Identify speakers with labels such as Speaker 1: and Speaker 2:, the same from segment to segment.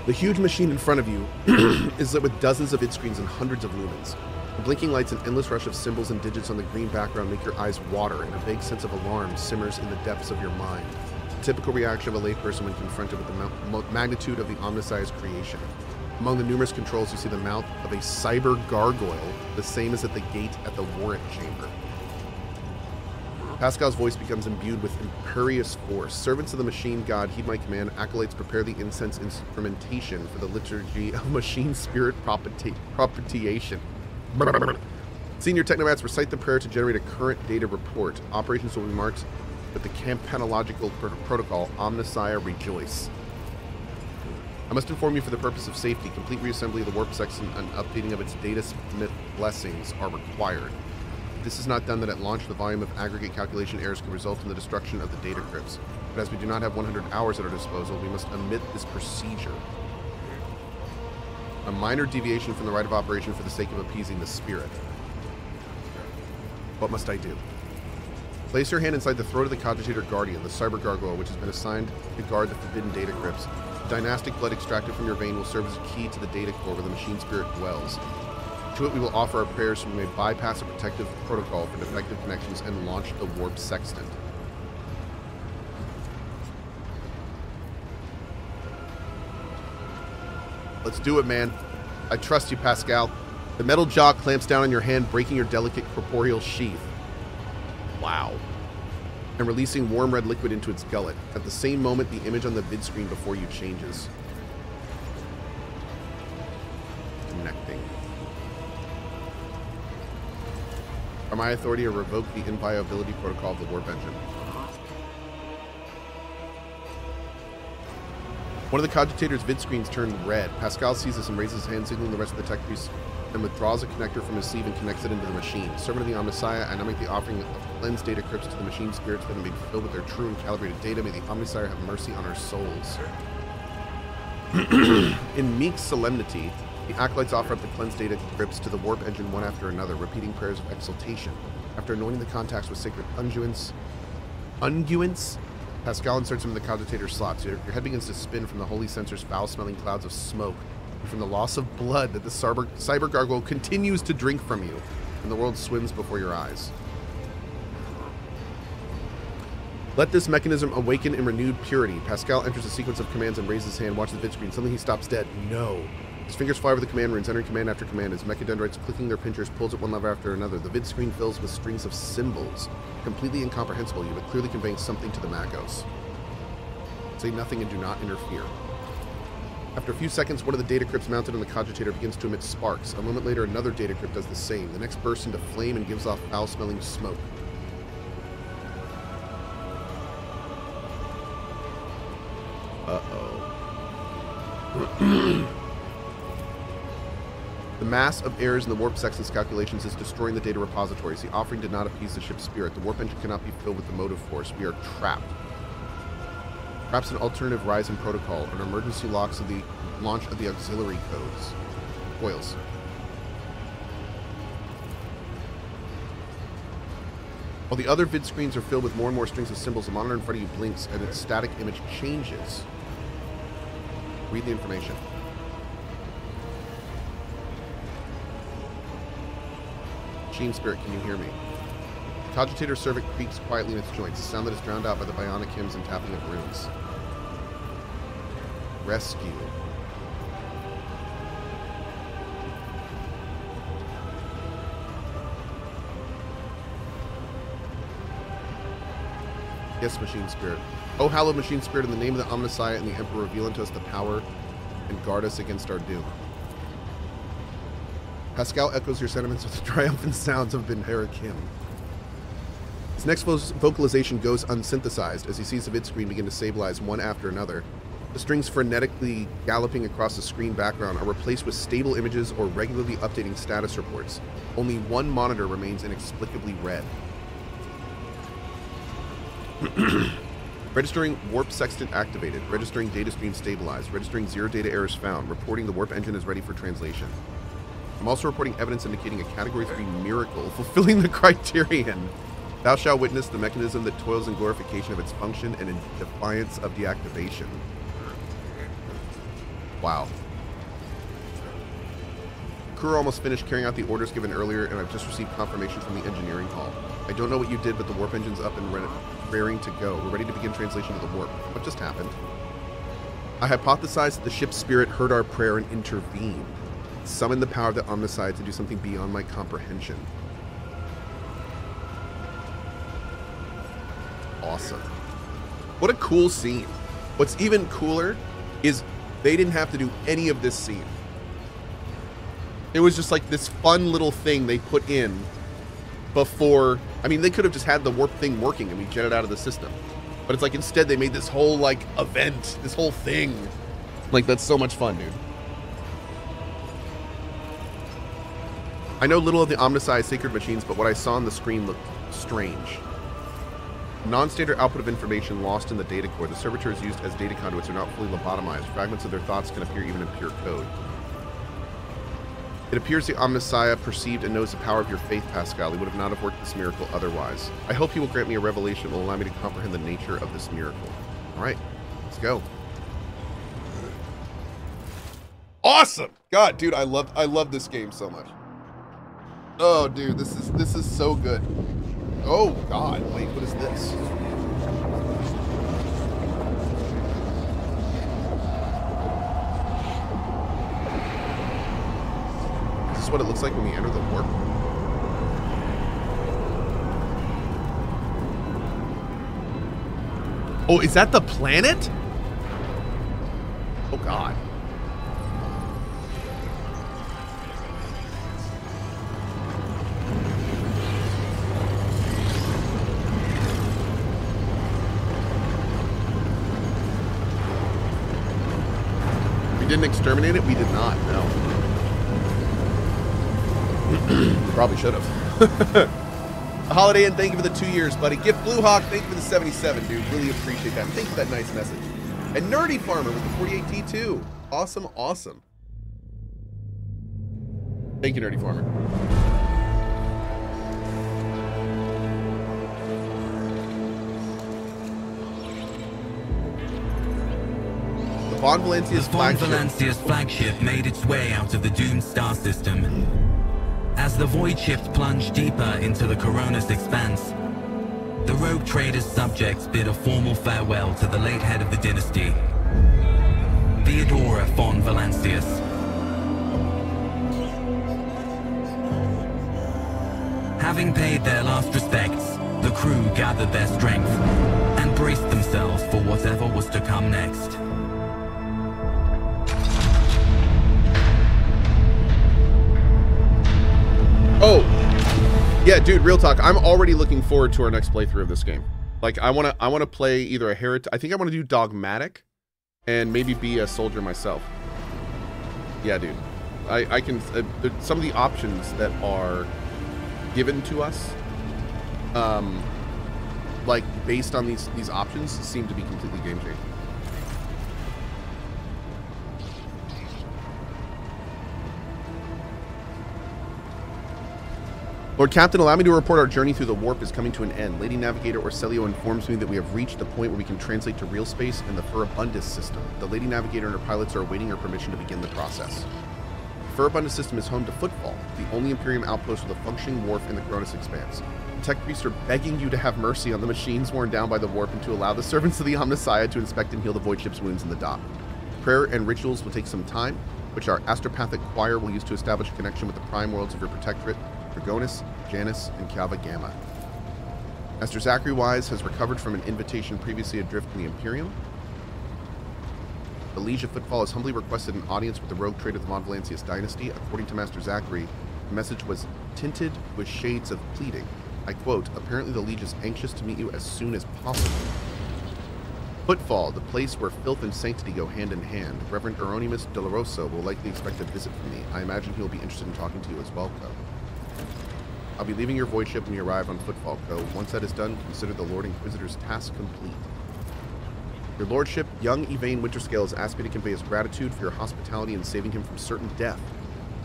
Speaker 1: The huge machine in front of you is lit with dozens of vid screens and hundreds of lumens. The blinking lights and endless rush of symbols and digits on the green background make your eyes water, and a vague sense of alarm simmers in the depths of your mind. The typical reaction of a layperson when confronted with the magnitude of the Omnissiah's creation. Among the numerous controls, you see the mouth of a cyber gargoyle, the same as at the gate at the warrant chamber. Pascal's voice becomes imbued with imperious force. Servants of the machine god, heed my command. Acolytes, prepare the incense instrumentation for the liturgy of machine spirit propitiation. Senior technomats recite the prayer to generate a current data report. Operations will be marked with the campanological protocol, Omnissiah Rejoice. I must inform you, for the purpose of safety, complete reassembly of the warp section and updating of its data smith blessings are required. If this is not done, then at launch the volume of aggregate calculation errors could result in the destruction of the data crypts. But as we do not have 100 hours at our disposal, we must omit this procedure. A minor deviation from the right of operation for the sake of appeasing the spirit. What must I do? Place your hand inside the throat of the Cogitator Guardian, the Cyber Gargoyle, which has been assigned to guard the forbidden data crypts. Dynastic blood extracted from your vein will serve as a key to the data core where the machine spirit dwells. To it we will offer our prayers so we may bypass a protective protocol for defective connections and launch the warp sextant. Let's do it, man. I trust you, Pascal. The metal jaw clamps down on your hand, breaking your delicate corporeal sheath. Wow. And releasing warm red liquid into its gullet. At the same moment, the image on the vid screen before you changes. Connecting. By my authority, I revoke the inviolability protocol of the warp engine. One of the Cogitator's vid screens turned red. Pascal sees this and raises his hand, signaling the rest of the tech piece, and withdraws a connector from his sleeve and connects it into the machine. Servant of the Omnissiah, I now make the offering of cleansed data crypts to the machine spirits that have been filled with their true and calibrated data. May the Omnissiah have mercy on our souls. In meek solemnity, the acolytes offer up the cleansed data crypts to the warp engine one after another, repeating prayers of exaltation. After anointing the contacts with sacred unguents, Pascal inserts them in the Cogitator's slots. Your head begins to spin from the holy sensor's foul-smelling clouds of smoke, and from the loss of blood that the cyber gargoyle continues to drink from you, and the world swims before your eyes. Let this mechanism awaken in renewed purity. Pascal enters a sequence of commands and raises his hand. Watch the vid screen. Suddenly he stops dead. No. His fingers fly over the command runes, entering command after command. His mechadendrites clicking their pinchers, pulls at one lever after another. The vid screen fills with strings of symbols, completely incomprehensible, but clearly conveying something to the Magos. Say nothing and do not interfere. After a few seconds, one of the data crypts mounted on the Cogitator begins to emit sparks. A moment later, another data crypt does the same. The next bursts into flame and gives off foul-smelling smoke. Uh-oh. The mass of errors in the warp sextant's calculations is destroying the data repositories. The offering did not appease the ship's spirit. The warp engine cannot be filled with the motive force. We are trapped. Perhaps an alternative rise in protocol, an emergency locks of the launch of the auxiliary coils. While the other vid screens are filled with more and more strings of symbols, the monitor in front of you blinks and its static image changes. Read the information. Machine spirit, can you hear me? The Cogitator cervix creaks quietly in its joints, a sound that is drowned out by the bionic hymns and tapping of runes. Rescue. Yes, machine spirit. O hallowed machine spirit, in the name of the Omnissiah and the Emperor, reveal unto us the power and guard us against our doom. Pascal echoes your sentiments with the triumphant sounds of Benheric hymn. His next vocalization goes unsynthesized as he sees the vid screen begin to stabilize one after another. The strings frenetically galloping across the screen background are replaced with stable images or regularly updating status reports. Only one monitor remains inexplicably red. Registering warp sextant activated. Registering data stream stabilized. Registering zero data errors found. Reporting the warp engine is ready for translation. I'm also reporting evidence indicating a Category 3 miracle fulfilling the criterion. Thou shalt witness the mechanism that toils in glorification of its function and in defiance of deactivation. Wow. Crew almost finished carrying out the orders given earlier, and I've just received confirmation from the engineering hall. I don't know what you did, but the warp engine's up and raring to go. We're ready to begin translation of the warp. What just happened? I hypothesized that the ship's spirit heard our prayer and intervened. Summoned the power of the Omnicide to do something beyond my comprehension. Awesome. What a cool scene. What's even cooler is they didn't have to do any of this scene. It was just like this fun little thing they put in before. I mean, they could have just had the warp thing working and we jetted out of the system. But it's like instead they made this whole like event, this whole thing. Like that's so much fun, dude. I know little of the Omnicide sacred machines, but what I saw on the screen looked strange. Non-standard output of information lost in the data core. The servitors used as data conduits are not fully lobotomized. Fragments of their thoughts can appear even in pure code. It appears the Omnissiah perceived and knows the power of your faith, Pascal. He would have not have worked this miracle otherwise. I hope he will grant me a revelation that will allow me to comprehend the nature of this miracle. All right, let's go. Awesome! God, dude, I love this game so much. Oh, dude, this is so good. Oh God, wait, what is this? Is this what it looks like when we enter the warp? Oh, is that the planet? Oh God. Didn't exterminate it? We did not, no. Probably should have. Holiday Inn, thank you for the 2 years, buddy. Gift Blue Hawk, thank you for the 77, dude. Really appreciate that. Thank you for that nice message. And Nerdy Farmer with the 48T2. Awesome, awesome. Thank you, Nerdy Farmer. Von Valencia's
Speaker 2: flagship made its way out of the doomed star system. As the void ships plunged deeper into the Coronis expanse, the rogue trader's subjects bid a formal farewell to the late head of the dynasty, Theodora von Valancius. Having paid their last respects, the crew gathered their strength and braced themselves for whatever was to come next.
Speaker 1: Oh, yeah, dude, real talk. I'm already looking forward to our next playthrough of this game. Like, I wanna play either a heretic. I think I want to do dogmatic, and maybe be a soldier myself. Yeah, dude. I can. Some of the options that are given to us, like based on these options, seem to be completely game changing. Lord Captain, allow me to report our journey through the warp is coming to an end. Lady Navigator Orselio informs me that we have reached the point where we can translate to real space in the Furabundus system. The Lady Navigator and her pilots are awaiting her permission to begin the process. The Furabundus system is home to Footfall, the only Imperium outpost with a functioning wharf in the Cronus Expanse. The tech priests are begging you to have mercy on the machines worn down by the warp and to allow the servants of the Omnissiah to inspect and heal the void ship's wounds in the dock. Prayer and rituals will take some time, which our astropathic choir will use to establish a connection with the prime worlds of your protectorate, Dragonis, Janus, and Calva Gamma. Master Zachary Wise has recovered from an invitation previously adrift in the Imperium. Elysia Footfall has humbly requested an audience with the rogue trader of the Von Valancius dynasty. According to Master Zachary, the message was tinted with shades of pleading. I quote, apparently the Liege is anxious to meet you as soon as possible. Footfall, the place where filth and sanctity go hand in hand. Reverend Eronimus Doloroso will likely expect a visit from me. I imagine he will be interested in talking to you as well, Cohh. I'll be leaving your void ship when you arrive on Footfall, Cohh. Once that is done, consider the Lord Inquisitor's task complete. Your Lordship, young Yvain Winterscale has asked me to convey his gratitude for your hospitality in saving him from certain death.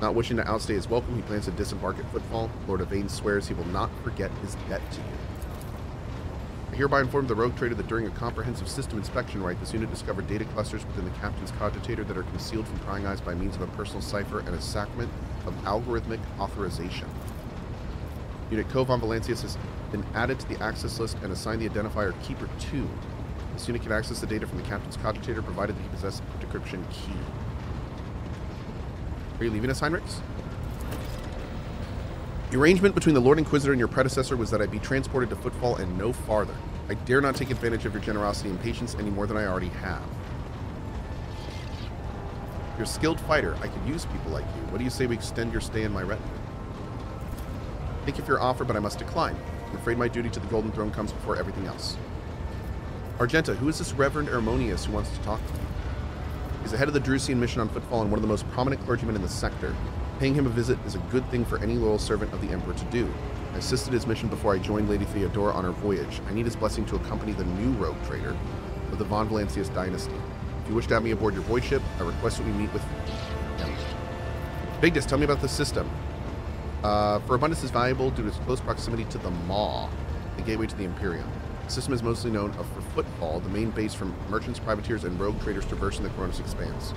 Speaker 1: Not wishing to outstay his welcome, he plans to disembark at Footfall. Lord Yvain swears he will not forget his debt to you. I hereby inform the rogue trader that during a comprehensive system inspection right, this unit discovered data clusters within the captain's cogitator that are concealed from prying eyes by means of a personal cipher and a sacrament of algorithmic authorization. Unit Cohh von Valancius has been added to the access list and assigned the identifier Keeper 2. This unit can access the data from the captain's cogitator provided that he possesses a decryption key. Are you leaving us, Heinrichs? The arrangement between the Lord Inquisitor and your predecessor was that I be transported to Footfall and no farther. I dare not take advantage of your generosity and patience any more than I already have. You're a skilled fighter. I could use people like you. What do you say we extend your stay in my retinue? Thank you for your offer, but I must decline. I'm afraid my duty to the Golden Throne comes before everything else. Argenta, who is this Reverend Ermonius who wants to talk to me? He's the head of the Drusian mission on Footfall and one of the most prominent clergymen in the sector. Paying him a visit is a good thing for any loyal servant of the Emperor to do. I assisted his mission before I joined Lady Theodora on her voyage. I need his blessing to accompany the new rogue trader of the von Valancius dynasty. If you wish to have me aboard your voyage ship, I request that we meet with him. Bigdus, tell me about the system. For abundance is valuable due to its close proximity to the Maw, the gateway to the Imperium. The system is mostly known for Footfall, the main base from merchants, privateers, and rogue traders traversing the Coronis Expanse.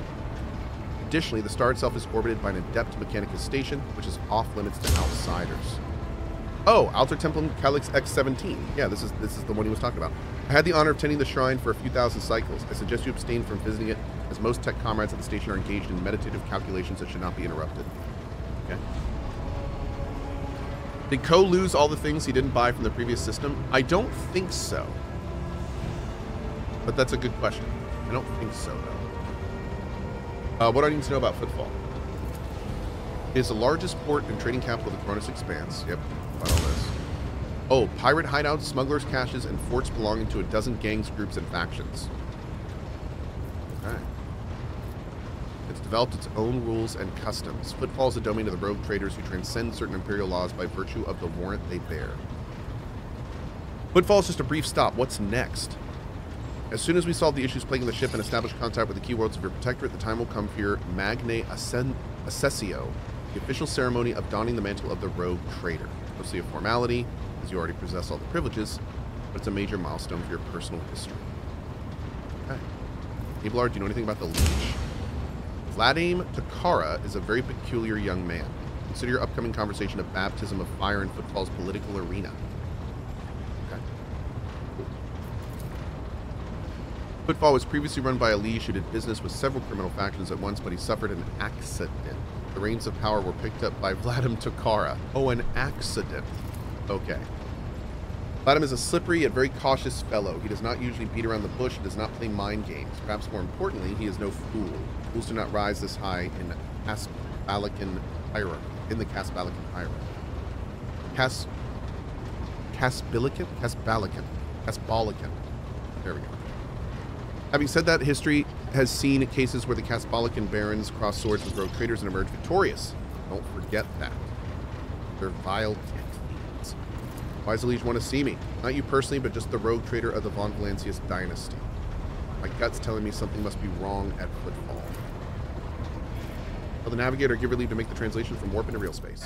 Speaker 1: Additionally, the star itself is orbited by an adept Mechanicus station, which is off-limits to outsiders. Oh, Alter Templum Calyx X-17. Yeah, this is the one he was talking about. I had the honor of tending the shrine for a few thousand cycles. I suggest you abstain from visiting it, as most tech comrades at the station are engaged in meditative calculations that should not be interrupted. Okay. Did Cohh lose all the things he didn't buy from the previous system? I don't think so. But that's a good question. I don't think so, though. What do I need to know about Footfall? It is the largest port and trading capital of the Coronis Expanse. Yep, about all this. Oh, pirate hideouts, smugglers' caches, and forts belonging to a dozen gangs, groups, and factions. Okay. It's developed its own rules and customs. Footfall is the domain of the rogue traders who transcend certain imperial laws by virtue of the warrant they bear. Footfall is just a brief stop. What's next? As soon as we solve the issues plaguing the ship and establish contact with the key worlds of your protectorate, the time will come for your Magnae Accessio, the official ceremony of donning the mantle of the rogue trader. Mostly a formality, as you already possess all the privileges, but it's a major milestone for your personal history. Okay. Abelard, do you know anything about the Leech? Vladimir Takara is a very peculiar young man. Consider your upcoming conversation a baptism of fire in Footfall's political arena. Footfall was previously run by a liege who did business with several criminal factions at once, but he suffered an accident. The reins of power were picked up by Vladimir Takara. Oh, an accident. Okay. Vladimir is a slippery yet very cautious fellow. He does not usually beat around the bush and does not play mind games. Perhaps more importantly, he is no fool. Fools do not rise this high in the Casbalican hierarchy. Casbalican. There we go. Having said that, history has seen cases where the Casbalican barons cross swords with rogue traders and emerge victorious. Don't forget that. They're vile thieves. Why does the Liege want to see me? Not you personally, but just the rogue trader of the von Valancius dynasty. My gut's telling me something must be wrong at Footfall. Tell the navigator give her leave to make the translation from warp into real space.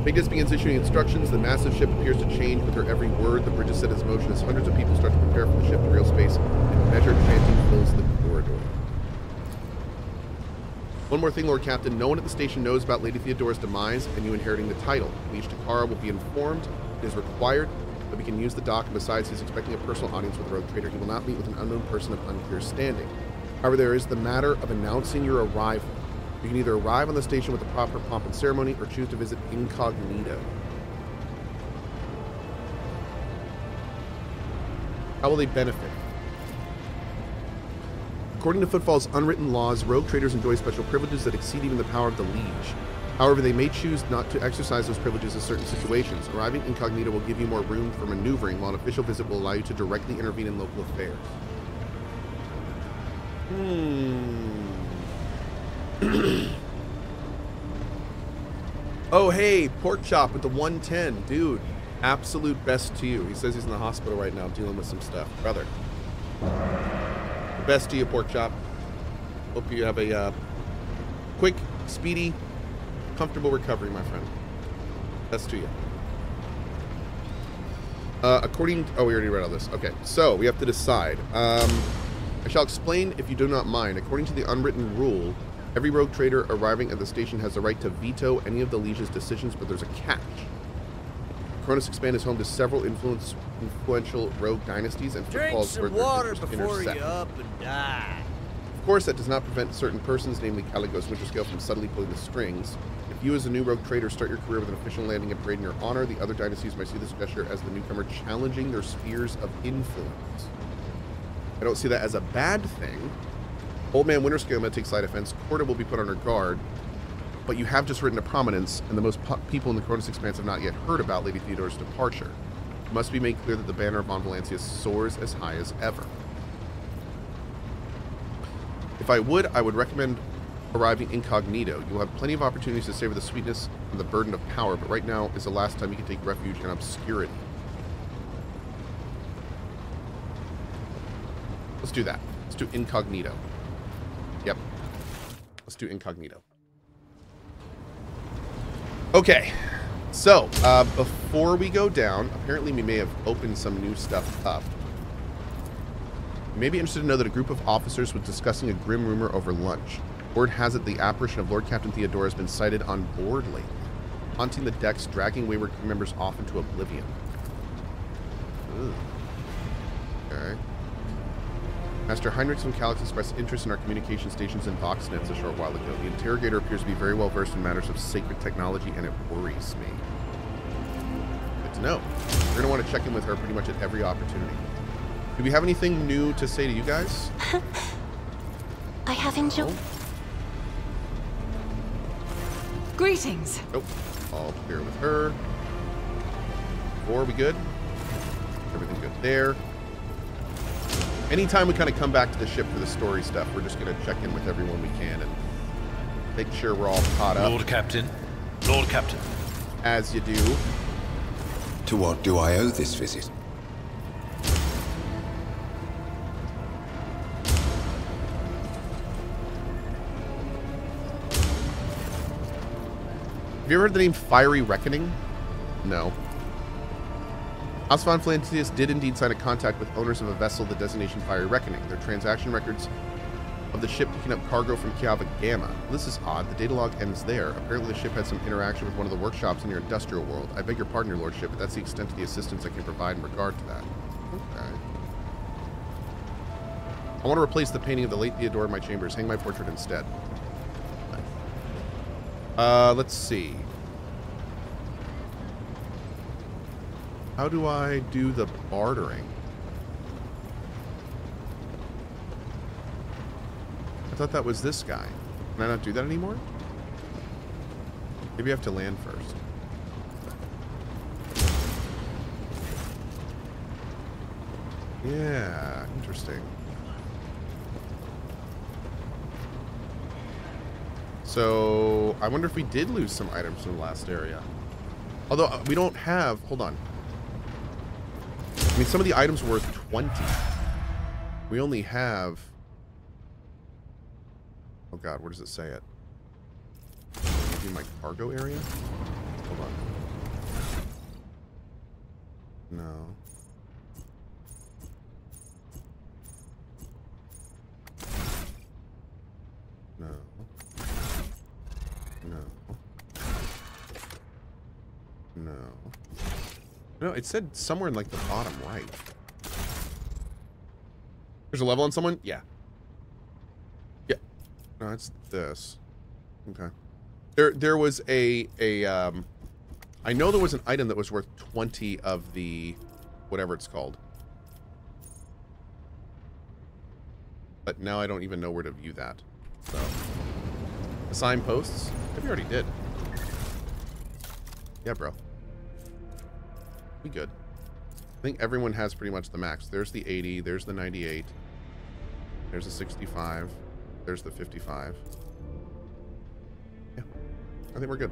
Speaker 1: Bigdus begins issuing instructions. The massive ship appears to change with her every word. The bridge is set in motion as hundreds of people start to prepare for the ship to real space, and measured chanting fills the corridor. One more thing, Lord Captain. No one at the station knows about Lady Theodora's demise and you inheriting the title. Liege Takara will be informed. It is required that we can use the dock, and besides, he's expecting a personal audience with the rogue trader. He will not meet with an unknown person of unclear standing. However, there is the matter of announcing your arrival. You can either arrive on the station with the proper pomp and ceremony or choose to visit incognito. How will they benefit? According to Footfall's unwritten laws, rogue traders enjoy special privileges that exceed even the power of the Liege. However, they may choose not to exercise those privileges in certain situations. Arriving incognito will give you more room for maneuvering, while an official visit will allow you to directly intervene in local affairs. Oh, hey, Pork Chop with the 110. Dude, absolute best to you. He says he's in the hospital right now dealing with some stuff. Brother. The best to you, Pork Chop. Hope you have a quick Speedy, comfortable recovery, my friend. That's to you. Oh, we already read all this. Okay, so we have to decide. I shall explain if you do not mind. According to the unwritten rule, every rogue trader arriving at the station has the right to veto any of the Liege's decisions, but there's a catch. Cronus Expand is home to several influential rogue dynasties and footfalls where
Speaker 3: water
Speaker 1: their
Speaker 3: before
Speaker 1: intersect.
Speaker 3: you up and die.
Speaker 1: Of course, that does not prevent certain persons, namely Caligos Winterscale, from subtly pulling the strings. If you as a new rogue trader start your career with an official landing and parade in your honor, the other dynasties might see this gesture as the newcomer challenging their spheres of influence. I don't see that as a bad thing. Old Man Winterscale may take slight offense. Corda will be put on her guard. But you have just risen to prominence, and the most people in the Cronus Expanse have not yet heard about Lady Theodora's departure. It must be made clear that the banner of Von Valancius soars as high as ever. If I would recommend arriving incognito. You'll have plenty of opportunities to savor the sweetness and the burden of power, but right now is the last time you can take refuge in obscurity. Let's do that. Let's do incognito. Yep. Let's do incognito. Okay. So, before we go down, apparently we may have opened some new stuff up. You may be interested to know that a group of officers was discussing a grim rumor over lunch. Word has it the apparition of Lord Captain Theodora has been sighted on board lately, haunting the decks, dragging wayward crew members off into oblivion. Ooh. Okay. Master Heinrichs von Calix expressed interest in our communication stations and Voxnets a short while ago. The interrogator appears to be very well versed in matters of sacred technology, and it worries me. Good to know. We're going to want to check in with her pretty much at every opportunity. Do we have anything new to say to you guys?
Speaker 4: I have enjoyed.
Speaker 1: Oh.
Speaker 4: Greetings.
Speaker 1: Nope. All clear with her. 4, we good? Everything good there. Anytime we kind of come back to the ship for the story stuff, we're just going to check in with everyone we can and make sure we're all caught up.
Speaker 5: Lord Captain. Lord Captain.
Speaker 1: As you do.
Speaker 6: To what do I owe this visit?
Speaker 1: Have you ever heard the name Fiery Reckoning? No. House von Valancius did indeed sign a contract with owners of a vessel, the designation Fiery Reckoning. Their transaction records of the ship picking up cargo from Kiava Gamma. This is odd. The data log ends there. Apparently the ship had some interaction with one of the workshops in your industrial world. I beg your pardon, your lordship, but that's the extent of the assistance I can provide in regard to that. Okay. I want to replace the painting of the late Theodora in my chambers. Hang my portrait instead. Let's see. How do I do the bartering? I thought that was this guy. Can I not do that anymore? Maybe I have to land first. Yeah, interesting. So, I wonder if we did lose some items from the last area. Although, we don't have... Hold on. I mean, some of the items were worth 20. We only have... Oh god, where does it say it? Maybe my cargo area? Hold on. No. No. No. No. No, it said somewhere in like the bottom right. There's a level on someone? Yeah. Yeah. No, it's this. Okay. There was I know there was an item that was worth 20 of the whatever it's called. But now I don't even know where to view that. So assign posts? Maybe I already did. Yeah, bro. We good. I think everyone has pretty much the max. There's the 80, there's the 98, there's the 65, there's the 55. Yeah, I think we're good.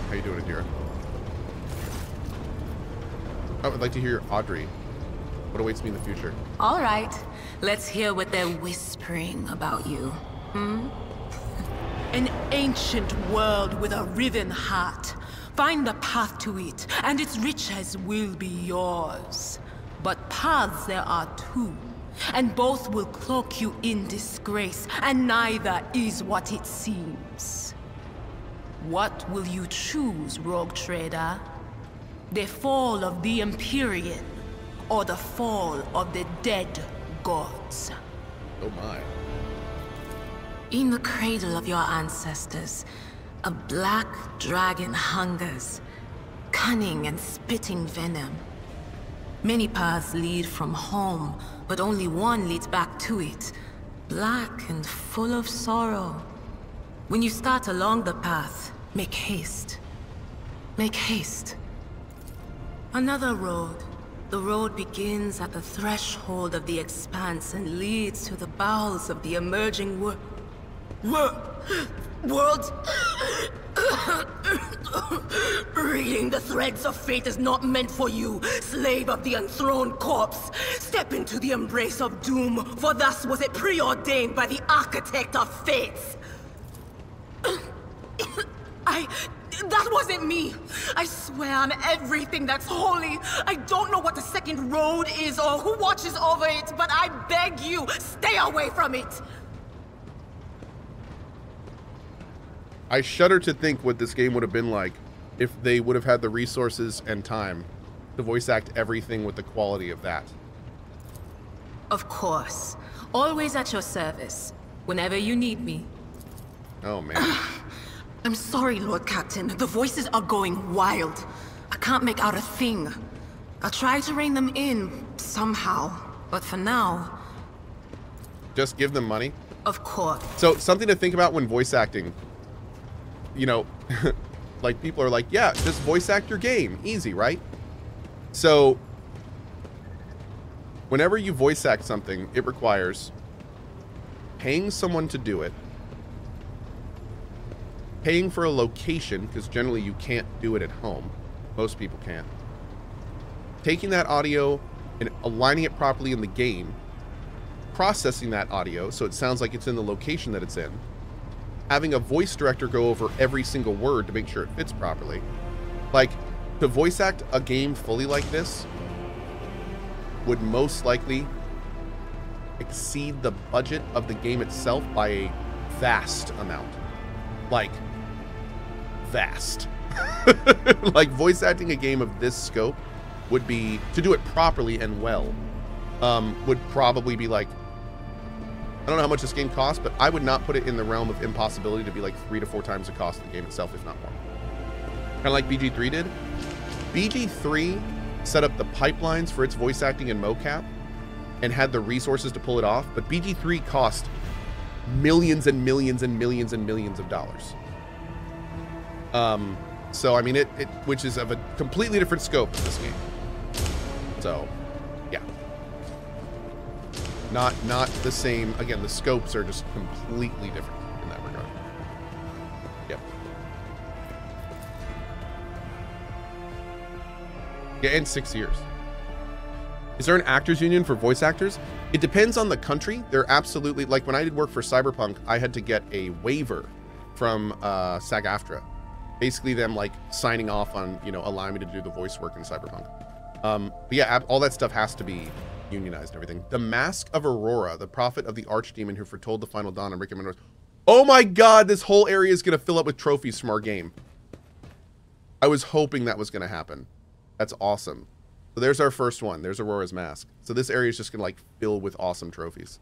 Speaker 1: How you doing, Adira? Oh, I'd like to hear Audrey. What awaits me in the future?
Speaker 3: All right, let's hear what they're whispering about you.
Speaker 7: An ancient world with a riven heart. Find the path to it, and its riches will be yours. But paths there are two, and both will cloak you in disgrace, and neither is what it seems. What will you choose, rogue trader? The fall of the Empyrean, or the fall of the dead gods?
Speaker 1: Oh my.
Speaker 3: In the cradle of your ancestors, a black dragon hungers, cunning and spitting venom. Many paths lead from home, but only one leads back to it, black and full of sorrow. When you start along the path, make haste. Make haste. Another road. The road begins at the threshold of the expanse and leads to the bowels of the emerging world.
Speaker 7: Reading the threads of fate is not meant for you, slave of the enthroned corpse. Step into the embrace of doom, for thus was it preordained by the architect of fates. That wasn't me. I swear on everything that's holy. I don't know what the second road is or who watches over it, but I beg you, stay away from it.
Speaker 1: I shudder to think what this game would have been like if they would have had the resources and time to voice act everything with the quality of that.
Speaker 3: Of course. Always at your service. Whenever you need me.
Speaker 1: Oh, man.
Speaker 7: I'm sorry, Lord Captain. The voices are going wild. I can't make out a thing. I'll try to rein them in, somehow. But for now...
Speaker 1: Just give them money?
Speaker 7: Of course.
Speaker 1: So, something to think about when voice acting. You know, like, people are like, yeah, just voice act your game. Easy, right? So, whenever you voice act something, it requires paying someone to do it, paying for a location, because generally you can't do it at home. Most people can't. Taking that audio and aligning it properly in the game, processing that audio so it sounds like it's in the location that it's in, having a voice director go over every single word to make sure it fits properly. Like, to voice act a game fully like this would most likely exceed the budget of the game itself by a vast amount. Like, vast. Like, voice acting a game of this scope would be, to do it properly and well, would probably be like, I don't know how much this game costs, but I would not put it in the realm of impossibility to be like 3 to 4 times the cost of the game itself, if not more. Kind of like BG3 did. BG3 set up the pipelines for its voice acting and mocap and had the resources to pull it off, but BG3 cost millions and millions and millions and millions of dollars. So I mean, which is of a completely different scope of this game. So, yeah, not the same. Again, the scopes are just completely different in that regard. Yep. Yeah, and 6 years. Is there an actors union for voice actors? It depends on the country. They're absolutely, like when I did work for Cyberpunk, I had to get a waiver from SAG-AFTRA. Basically them like signing off on, you know, allowing me to do the voice work in Cyberpunk. But yeah, all that stuff has to be unionized and everything. The Mask of Aurora, the prophet of the archdemon who foretold the final dawn of Rick and Morty. Oh my god, this whole area is going to fill up with trophies from our game. I was hoping that was going to happen. That's awesome. So there's our first one. There's Aurora's Mask. So this area is just going to like fill with awesome trophies.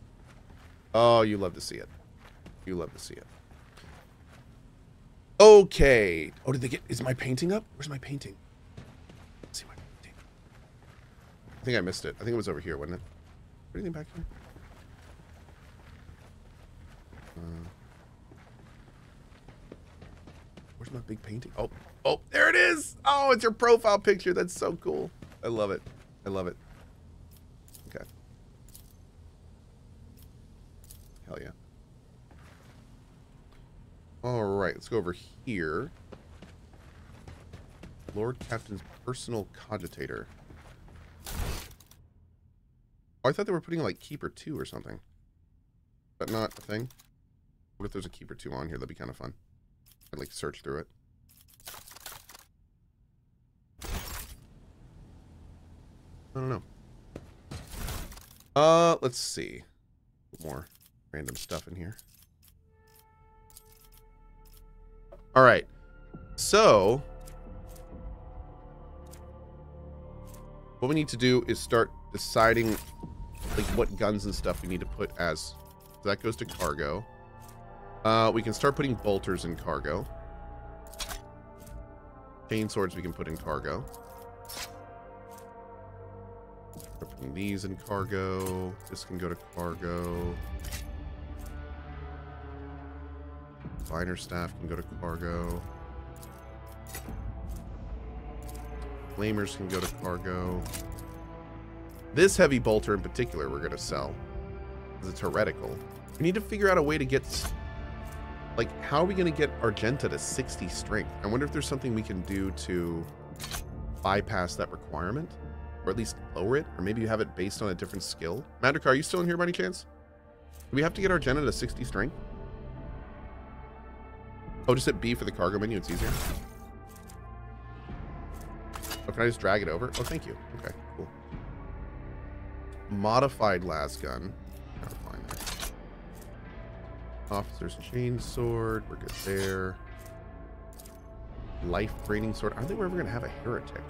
Speaker 1: Oh, you love to see it. You love to see it. Okay. Oh, did they get... Is my painting up? Where's my painting? Let's see my painting. I think I missed it. I think it was over here, wasn't it? Anything back here? Where's my big painting? Oh, oh, there it is. Oh, it's your profile picture. That's so cool. I love it. I love it. Okay. Hell yeah. All right, let's go over here. Lord Captain's personal cogitator. Oh, I thought they were putting like Keeper 2 or something. Is that not a thing? What if there's a Keeper 2 on here? That'd be kind of fun. I'd like search through it. I don't know. Let's see. More random stuff in here. All right. So what we need to do is start deciding like what guns and stuff we need to put as. So that goes to cargo. We can start putting bolters in cargo. Chain swords we can put in cargo. We're putting these in cargo. This can go to cargo. Diviner staff can go to cargo. Flamers can go to cargo. This heavy bolter in particular we're going to sell. Because it's heretical. We need to figure out a way to get... Like, how are we going to get Argenta to 60 strength? I wonder if there's something we can do to bypass that requirement. Or at least lower it. Or maybe you have it based on a different skill. Mandrakar, are you still in here by any chance? Do we have to get Argenta to 60 strength? Oh, just hit B for the cargo menu. It's easier. Oh, can I just drag it over? Oh, thank you. Okay, cool. Modified las gun. Gotta find that. Officer's chain sword. We're good there. Life draining sword. I don't think we're ever going to have a heretic.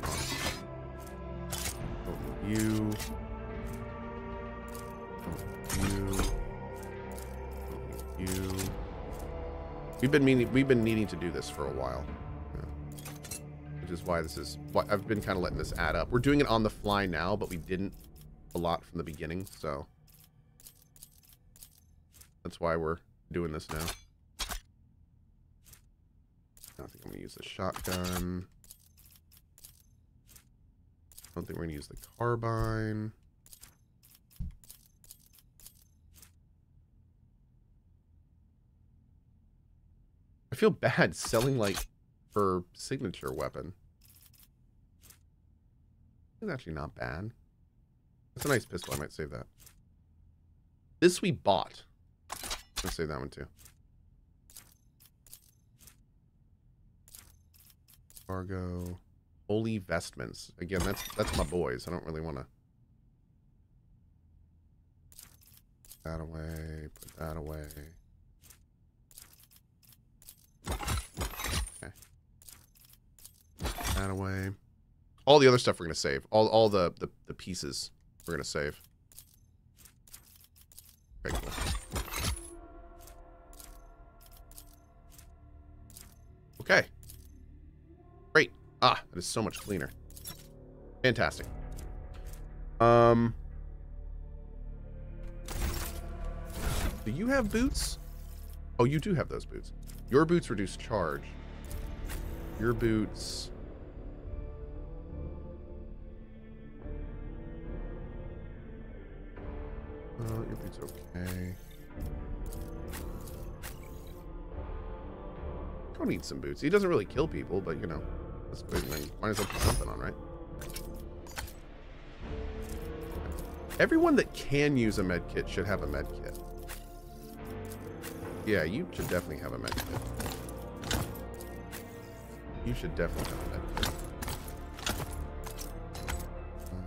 Speaker 1: Oh, you. Oh, you. We've been needing to do this for a while. Yeah. Which is why this is why I've been kind of letting this add up. We're doing it on the fly now, but we didn't a lot from the beginning, so that's why we're doing this now. I think I'm gonna use the shotgun. I don't think we're gonna use the carbine. I feel bad selling like her signature weapon. It's actually not bad. It's a nice pistol. I might save that. This we bought. Let's save that one too. Cargo. Holy vestments. Again, that's my boys. I don't really want to. Put that away. Put that away. Okay. Put that away. All the other stuff we're gonna save. All the pieces we're gonna save. Okay, cool. Okay. Great. Ah, that is so much cleaner. Fantastic. Do you have boots? Oh, you do have those boots. Your boots reduce charge. Your boots... your boots okay. Don't need some boots. He doesn't really kill people, but you know, that's good. Might as well put something on, right? Everyone that can use a med kit should have a med kit. Yeah, you should definitely have a med kit. You should definitely have a med kit.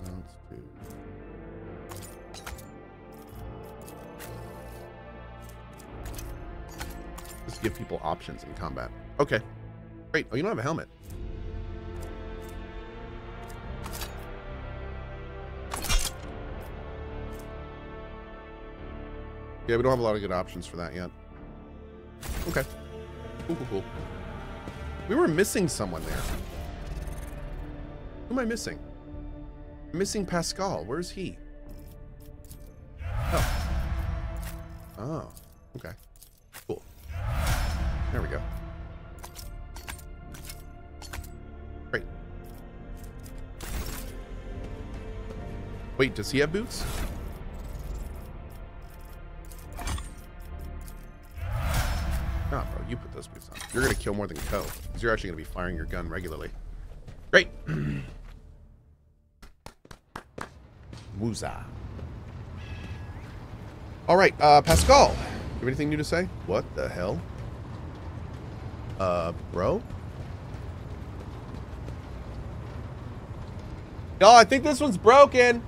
Speaker 1: Let's do... Just give people options in combat. Okay. Great. Oh, you don't have a helmet. Yeah, we don't have a lot of good options for that yet. Okay. Cool, cool, cool. We were missing someone there. Who am I missing? I'm missing Pascal. Where's he? Oh. Oh. Okay. Cool. There we go. Great. Wait, does he have boots? Nah, bro, you put those boots on. You're going to kill more than Cohh, because you're actually going to be firing your gun regularly. Great. Wooza. All right, Pascal. You have anything new to say? What the hell? Bro? Yo, I think this one's broken.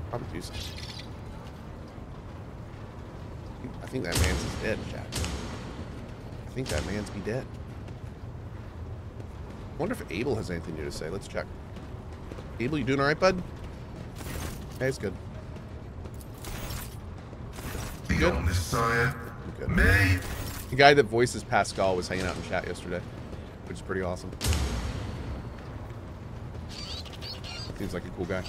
Speaker 1: Probably do something. I think that man's is dead, chat. I think that man's be dead. I wonder if Abel has anything new to say. Let's check. Abel, you doing all right, bud? Okay, it's good.
Speaker 8: The
Speaker 1: Good?
Speaker 8: Messiah.
Speaker 1: Good.
Speaker 8: May.
Speaker 1: The guy that voices Pascal was hanging out in chat yesterday, which is pretty awesome. Seems like a cool guy.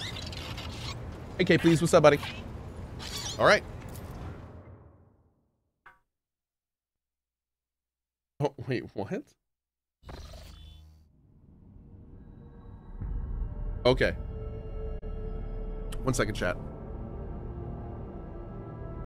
Speaker 1: Hey, K, please, what's up, buddy? All right. Oh, wait, what? Okay. 1 second, chat.